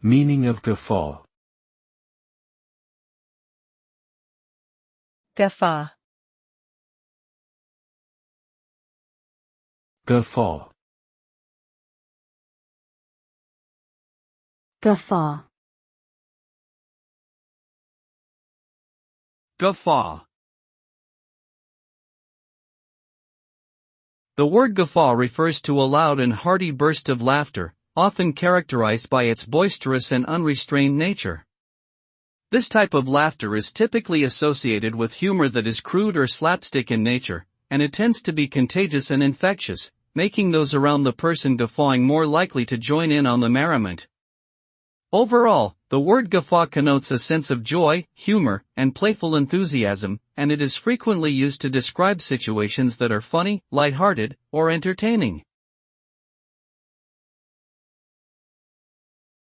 Meaning of guffaw. Guffaw. Guffaw. Guffaw. Guffaw. The word guffaw refers to a loud and hearty burst of laughter, often characterized by its boisterous and unrestrained nature. This type of laughter is typically associated with humor that is crude or slapstick in nature, and it tends to be contagious and infectious, making those around the person guffawing more likely to join in on the merriment. Overall, the word guffaw connotes a sense of joy, humor, and playful enthusiasm, and it is frequently used to describe situations that are funny, lighthearted, or entertaining.